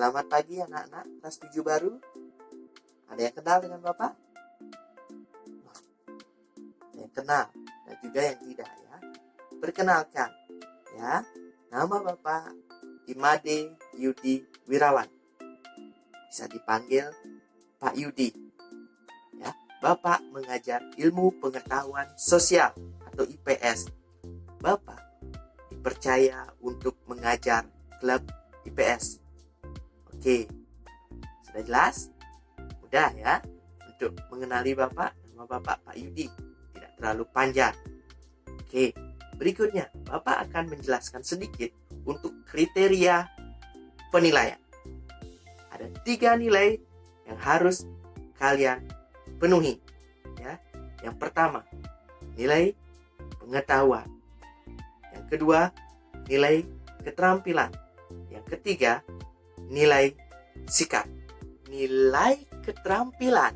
Selamat pagi anak-anak kelas 7 baru. Ada yang kenal dengan Bapak? Ada yang kenal dan juga yang tidak ya. Perkenalkan ya, nama Bapak Imade Yudi Wirawan. Bisa dipanggil Pak Yudi. Ya, Bapak mengajar ilmu pengetahuan sosial atau IPS. Bapak dipercaya untuk mengajar klub IPS. Oke, sudah jelas? Mudah ya untuk mengenali Bapak. Nama Bapak Pak Yudi, tidak terlalu panjang. Oke, berikutnya Bapak akan menjelaskan sedikit untuk kriteria penilaian. Ada 3 nilai yang harus kalian penuhi ya. Yang pertama, nilai pengetahuan. Yang kedua, nilai keterampilan. Yang ketiga, nilai sikap. Nilai keterampilan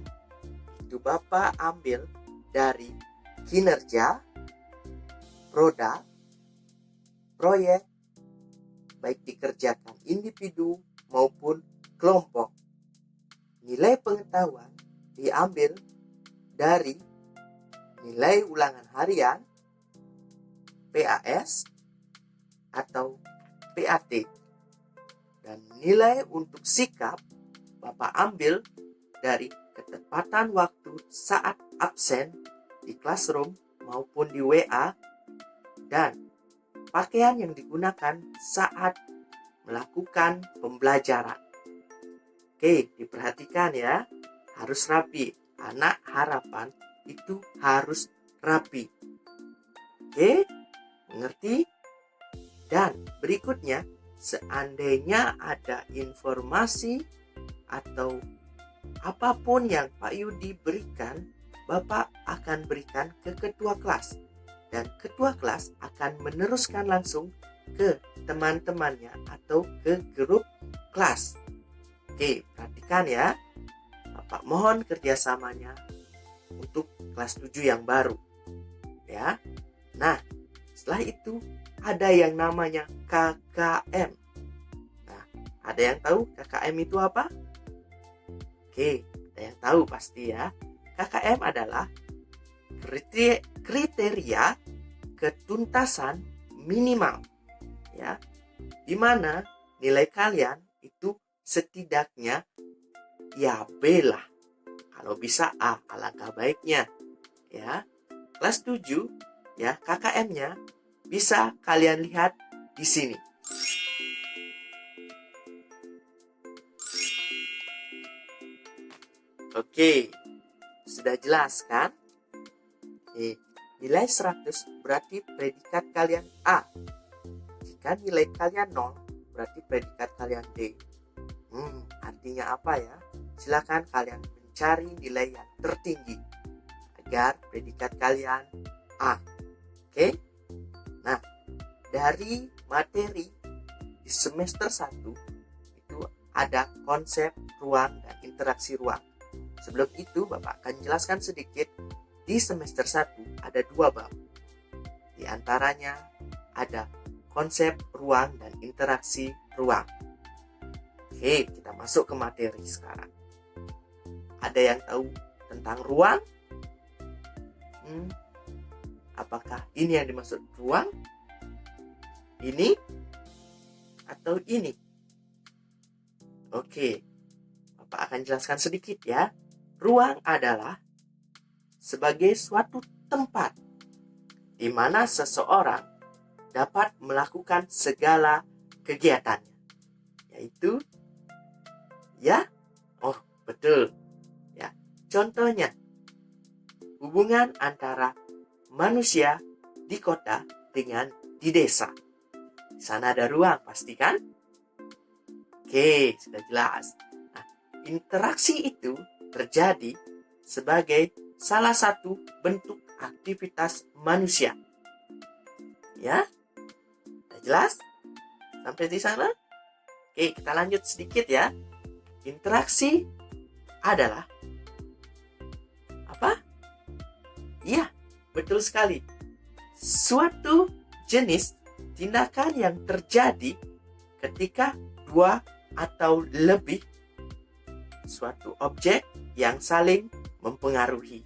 itu Bapak ambil dari kinerja, produk, proyek, baik dikerjakan individu maupun kelompok. Nilai pengetahuan diambil dari nilai ulangan harian, PAS, atau PAT. Dan nilai untuk sikap Bapak ambil dari ketepatan waktu saat absen di classroom maupun di WA dan pakaian yang digunakan saat melakukan pembelajaran. Oke, diperhatikan ya, harus rapi. Anak harapan itu harus rapi. Oke, mengerti? Dan berikutnya, seandainya ada informasi atau apapun yang Pak Yudi berikan, Bapak akan berikan ke ketua kelas. Dan ketua kelas akan meneruskan langsung ke teman-temannya atau ke grup kelas. Oke, perhatikan ya. Bapak mohon kerjasamanya untuk kelas 7 yang baru. Ya. Nah, setelah itu ada yang namanya KKM. Nah, ada yang tahu KKM itu apa? Oke, ada yang tahu pasti ya. KKM adalah kriteria ketuntasan minimal. Ya, di mana nilai kalian itu setidaknya ya B lah. Kalau bisa A, alangkah baiknya. Ya, kelas 7 ya, KKM-nya bisa kalian lihat di sini. Oke, sudah jelas kan? Nilai 100 berarti predikat kalian A. Jika nilai kalian 0, berarti predikat kalian D. Artinya apa ya? Silakan kalian mencari nilai yang tertinggi agar predikat kalian A. Oke? Nah, dari materi di semester 1 itu ada konsep ruang dan interaksi ruang. Sebelum itu Bapak akan jelaskan sedikit. Di semester 1 ada 2 bab. Di antaranya ada konsep ruang dan interaksi ruang. Oke, kita masuk ke materi sekarang. Ada yang tahu tentang ruang? Apakah ini yang dimaksud ruang? Ini? Atau ini? Oke, Bapak akan jelaskan sedikit ya. Ruang adalah sebagai suatu tempat di mana seseorang dapat melakukan segala kegiatannya. Yaitu, ya, betul. Ya, contohnya, hubungan antara manusia di kota dengan di desa. Di sana ada ruang, pasti kan? Oke, sudah jelas. Nah, interaksi itu terjadi sebagai salah satu bentuk aktivitas manusia. Ya? Sudah jelas? Sampai di sana? Oke, kita lanjut sedikit ya. Interaksi adalah apa? Iya, betul sekali. Suatu jenis tindakan yang terjadi ketika 2 atau lebih suatu objek yang saling mempengaruhi.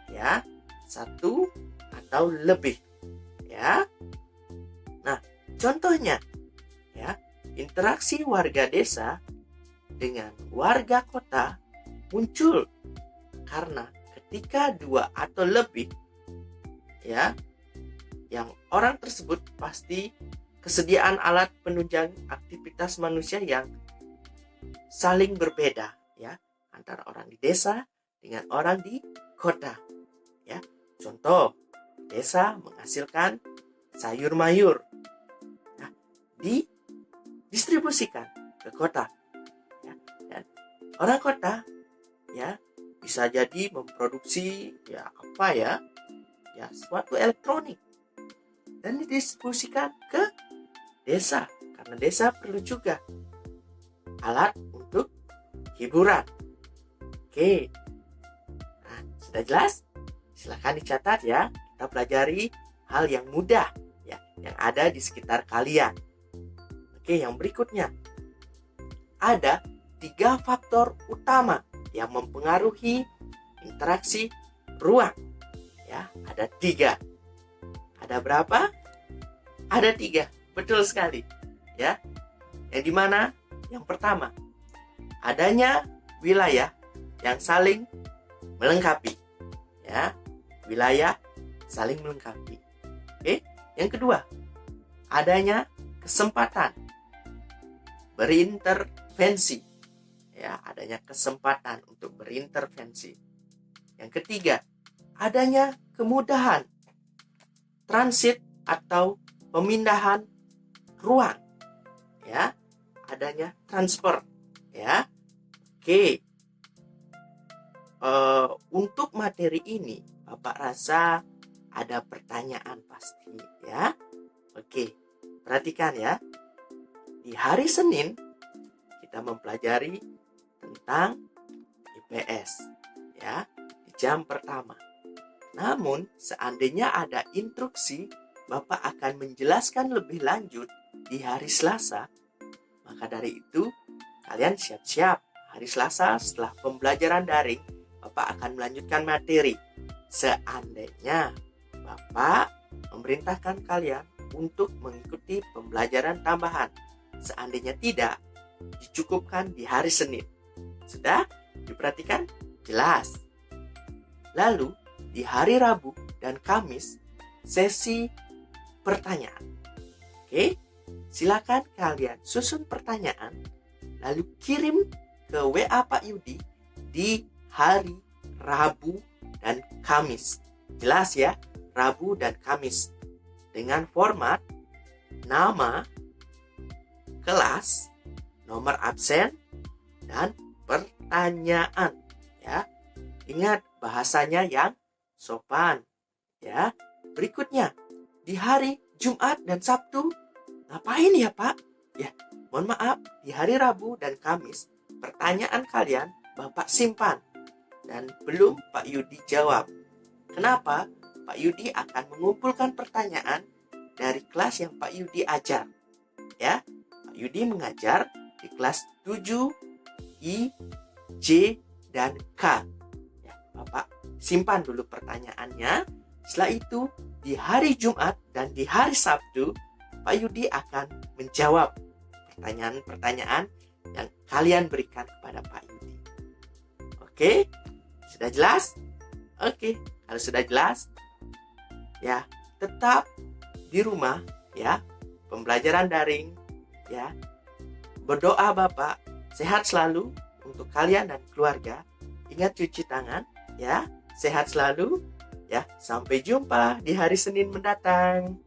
Ya, satu atau lebih. Ya. Nah, contohnya ya, interaksi warga desa dengan warga kota muncul karena ketika dua atau lebih ya, yang orang tersebut pasti kesediaan alat penunjang aktivitas manusia yang saling berbeda ya, antara orang di desa dengan orang di kota ya. Contoh, desa menghasilkan sayur mayur, nah, didistribusikan ke kota ya. Dan orang kota ya bisa jadi memproduksi ya apa ya suatu elektronik dan didistribusikan ke desa, karena desa perlu juga alat untuk hiburan. Oke, nah, sudah jelas? Silahkan dicatat ya. Kita pelajari hal yang mudah ya, yang ada di sekitar kalian. Oke, yang berikutnya ada 3 faktor utama yang mempengaruhi interaksi ruang. Ya, ada 3. Ada berapa? Ada 3. Betul sekali. Ya. Yang dimana? Yang pertama, adanya wilayah yang saling melengkapi. Ya, wilayah saling melengkapi. Oke, yang kedua, adanya kesempatan berintervensi. Ya, adanya kesempatan untuk berintervensi. Yang ketiga, adanya kemudahan transit atau pemindahan ruang. Ya, adanya transfer ya. Oke, untuk materi ini Bapak rasa ada pertanyaan pasti ya. Oke, perhatikan ya. Di hari Senin kita mempelajari tentang IPS ya, di jam pertama. Namun seandainya ada instruksi Bapak akan menjelaskan lebih lanjut di hari Selasa, maka dari itu, kalian siap-siap. Hari Selasa setelah pembelajaran daring, Bapak akan melanjutkan materi. Seandainya Bapak memerintahkan kalian untuk mengikuti pembelajaran tambahan. Seandainya tidak, dicukupkan di hari Senin. Sudah diperhatikan? Jelas. Lalu, di hari Rabu dan Kamis, sesi pertanyaan. Oke? Silakan kalian susun pertanyaan, lalu kirim ke WA Pak Yudi di hari Rabu dan Kamis. Jelas ya, Rabu dan Kamis. Dengan format nama, kelas, nomor absen, dan pertanyaan. Ya, ingat bahasanya yang sopan. Ya, berikutnya di hari Jumat dan Sabtu. Ngapain ya Pak? Ya, mohon maaf, di hari Rabu dan Kamis, pertanyaan kalian Bapak simpan. Dan belum Pak Yudi jawab. Kenapa? Pak Yudi akan mengumpulkan pertanyaan dari kelas yang Pak Yudi ajar. Ya, Pak Yudi mengajar di kelas 7, I, J, dan K. Ya, Bapak simpan dulu pertanyaannya. Setelah itu, di hari Jumat dan di hari Sabtu, Pak Yudi akan menjawab pertanyaan-pertanyaan yang kalian berikan kepada Pak Yudi. Oke, sudah jelas? Oke, kalau sudah jelas, ya tetap di rumah ya, pembelajaran daring ya. Berdoa Bapak sehat selalu untuk kalian dan keluarga. Ingat cuci tangan ya, sehat selalu ya. Sampai jumpa di hari Senin mendatang.